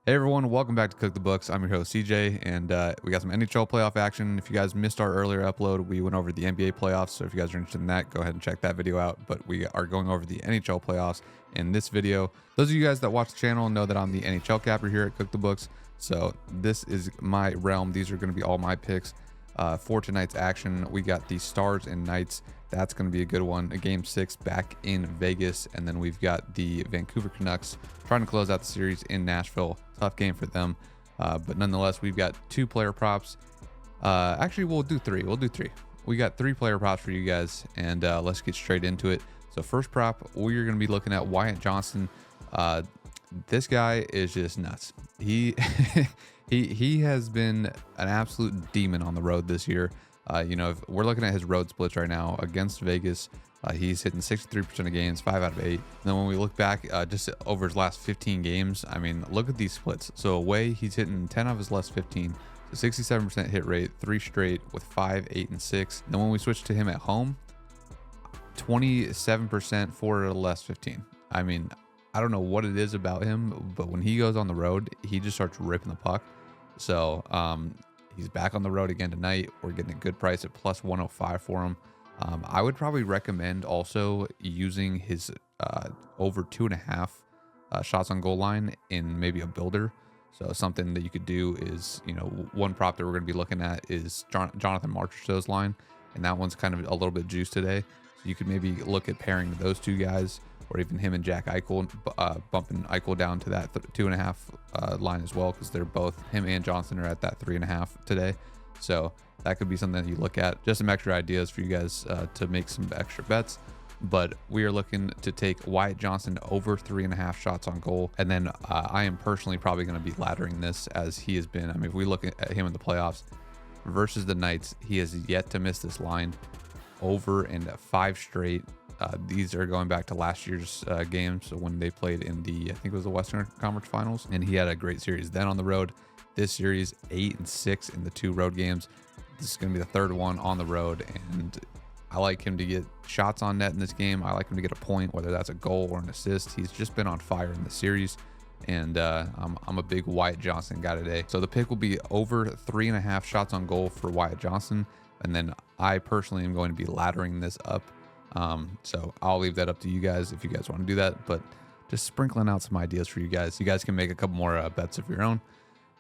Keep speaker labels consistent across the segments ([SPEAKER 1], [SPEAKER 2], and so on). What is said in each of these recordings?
[SPEAKER 1] Hey everyone, welcome back to Cook the Books. I'm your host CJ, and we got some NHL playoff action. If you guys missed our earlier upload, we went over the NBA playoffs. So if you guys are interested in that, go ahead and check that video out. But we are going over the NHL playoffs in this video. Those of you guys that watch the channel know that I'm the NHL capper here at Cook the Books. So this is my realm. These are going to be all my picks for tonight's action. We got the Stars and Knights. That's going to be a good one. A game 6 back in Vegas. And then we've got the Vancouver Canucks trying to close out the series in Nashville. Tough game for them. But nonetheless, we've got 2 player props. Actually, we'll do 3. We got 3 player props for you guys. And let's get straight into it. So first prop, we're going to be looking at Wyatt Johnston. This guy is just nuts. He he has been an absolute demon on the road this year. If we're looking at his road splits right now against Vegas, he's hitting 63% of games, 5 out of 8. And then when we look back just over his last 15 games, I mean, look at these splits. So away, he's hitting 10 of his last 15, so 67% hit rate, 3 straight with 5, 8, and 6. And then when we switch to him at home, 27%, 4 of the last 15. I mean, I don't know what it is about him, but when he goes on the road, he just starts ripping the puck. So he's back on the road again tonight. We're getting a good price at plus 105 for him. I would probably recommend also using his over 2.5 shots on goal line in maybe a builder. So something that you could do is, one prop that we're going to be looking at is Jonathan Marchessault's line, and that one's kind of a little bit juiced today. So you could maybe look at pairing those 2 guys, or even him and Jack Eichel, bumping Eichel down to that 2.5 line as well, because they're both, him and Johnson are at that 3.5 today. So that could be something that you look at. Just some extra ideas for you guys to make some extra bets. But we are looking to take Wyatt Johnston over 3.5 shots on goal. And then I am personally probably going to be laddering this, as he has been. I mean, if we look at him in the playoffs versus the Knights, he has yet to miss this line over in 5 straight. These are going back to last year's games, so when they played in the, I think it was the Western Conference Finals, and he had a great series then on the road. This series, 8 and 6 in the 2 road games. This is going to be the 3rd one on the road, and I like him to get shots on net in this game. I like him to get a point, whether that's a goal or an assist. He's just been on fire in the series, and I'm a big Wyatt Johnston guy today. So the pick will be over 3.5 shots on goal for Wyatt Johnston, and then I personally am going to be laddering this up. So I'll leave that up to you guys if you guys want to do that, but just sprinkling out some ideas for you guys. You guys can make a couple more bets of your own,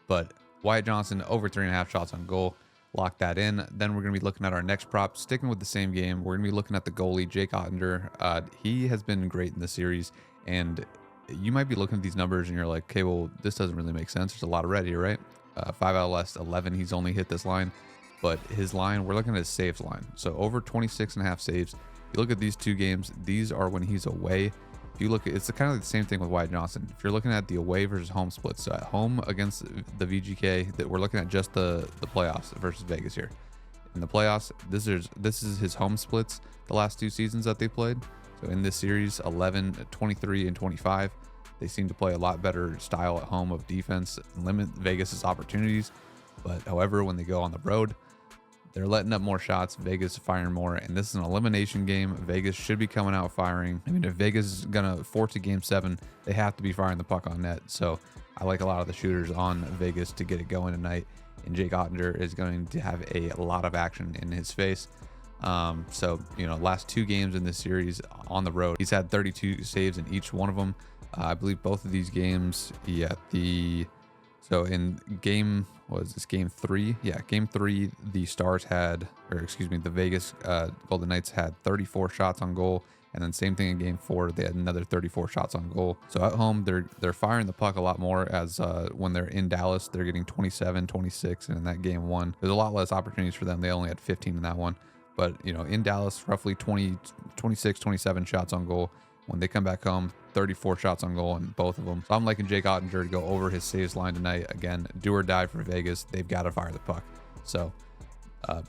[SPEAKER 1] but Wyatt Johnston over 3.5 shots on goal, lock that in. Then we're going to be looking at our next prop, sticking with the same game. We're going to be looking at the goalie, Jake Ottinger. He has been great in the series, and you might be looking at these numbers and you're like, okay, well, this doesn't really make sense. There's a lot of red here, right? 5 out of last 11, he's only hit this line, but his line, we're looking at his saves line. So over 26.5 saves. You look at these 2 games, these are when he's away. If you look at, it's kind of the same thing with Wyatt Johnston. If you're looking at the away versus home splits, so at home against the VGK, that we're looking at just the playoffs versus Vegas here. In the playoffs, this is his home splits the last 2 seasons that they played. So in this series, 11, 23, and 25, they seem to play a lot better style at home of defense and limit Vegas's opportunities. But however, when they go on the road, they're letting up more shots, Vegas firing more, and this is an elimination game. Vegas should be coming out firing. I mean, if Vegas is going to force a game 7, they have to be firing the puck on net. So I like a lot of the shooters on Vegas to get it going tonight, and Jake Ottinger is going to have a lot of action in his face. So, last 2 games in this series on the road, he's had 32 saves in each one of them. I believe both of these games, so in game 3? Yeah, game 3, the Stars had, the Vegas Golden Knights had 34 shots on goal. And then same thing in game 4, they had another 34 shots on goal. So at home, they're firing the puck a lot more, as when they're in Dallas, they're getting 27, 26. And in that game 1, there's a lot less opportunities for them. They only had 15 in that one. But, in Dallas, roughly 26, 27 shots on goal. When they come back home, 34 shots on goal in both of them. So I'm liking Jake Ottinger to go over his saves line tonight. Again, do or die for Vegas. They've got to fire the puck. So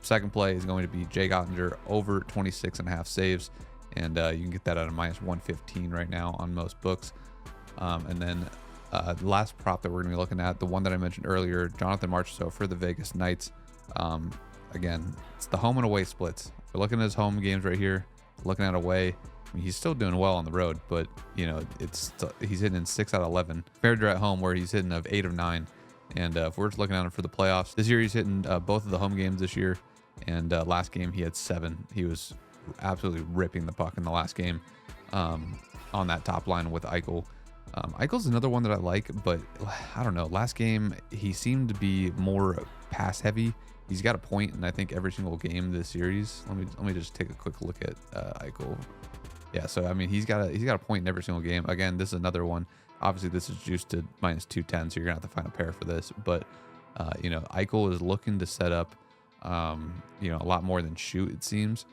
[SPEAKER 1] second play is going to be Jake Ottinger over 26.5 saves. And you can get that at a minus 115 right now on most books. And then the last prop that we're going to be looking at, the one that I mentioned earlier, Jonathan Marchessault for the Vegas Knights. Again, it's the home and away splits. We're looking at his home games right here, looking at away. I mean, he's still doing well on the road, but he's hitting in 6 out of 11 compared to at home where he's hitting of 8 of 9. And if we're just looking at him for the playoffs, this year he's hitting both of the home games this year, and last game he had 7. He was absolutely ripping the puck in the last game on that top line with Eichel. Eichel's another one that I like, but I don't know. Last game he seemed to be more pass heavy. He's got a point in I think every single game this series. Let me just take a quick look at Eichel. Yeah, so I mean he's got a point in every single game. Again, this is another one. Obviously this is juiced to -210, so you're gonna have to find a pair for this. But Eichel is looking to set up a lot more than shoot, it seems.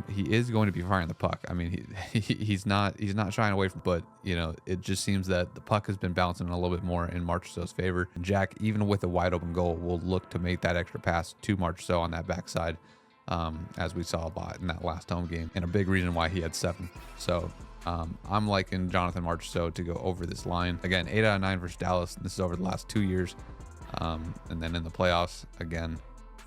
[SPEAKER 1] He is going to be firing the puck. I mean, he's not shying away from, but it just seems that the puck has been bouncing a little bit more in Marchessault's favor. Jack, even with a wide open goal, will look to make that extra pass to Marchessault on that backside, as we saw a lot in that last home game, and a big reason why he had 7. So I'm liking Jonathan Marchessault to go over this line. Again, 8 out of 9 versus Dallas. This is over the last 2 years. And then in the playoffs, again,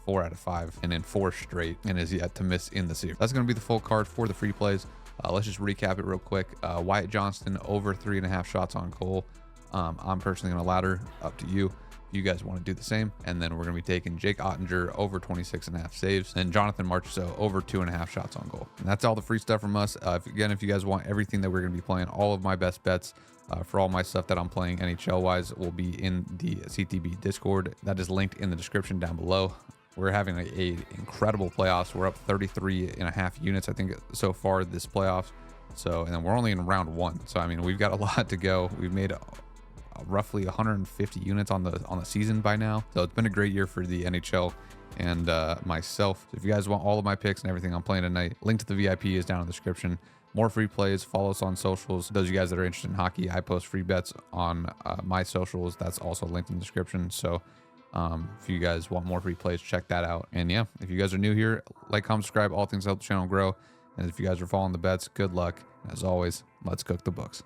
[SPEAKER 1] 4 out of 5 and in 4 straight, and is yet to miss in the series. That's going to be the full card for the free plays. Let's just recap it real quick. Wyatt Johnston over 3.5 shots on goal. I'm personally going to ladder, up to you. You guys want to do the same. And then we're going to be taking Jake Ottinger over 26.5 saves and Jonathan Marchessault over 2.5 shots on goal. And that's all the free stuff from us. If you guys want everything that we're going to be playing, all of my best bets for all my stuff that I'm playing NHL wise will be in the CTB Discord. That is linked in the description down below. We're having a incredible playoffs. We're up 33.5 units, I think, so far this playoffs. So, and then we're only in round 1. So, I mean, we've got a lot to go. We've made roughly 150 units on the season by now. So it's been a great year for the NHL and myself. So if you guys want all of my picks and everything I'm playing tonight, link to the VIP is down in the description. More free plays. Follow us on socials. Those of you guys that are interested in hockey, I post free bets on my socials. That's also linked in the description. So if you guys want more free plays, check that out. And yeah, if you guys are new here, like, comment, subscribe. All things help the channel grow. And if you guys are following the bets, good luck. As always, let's cook the books.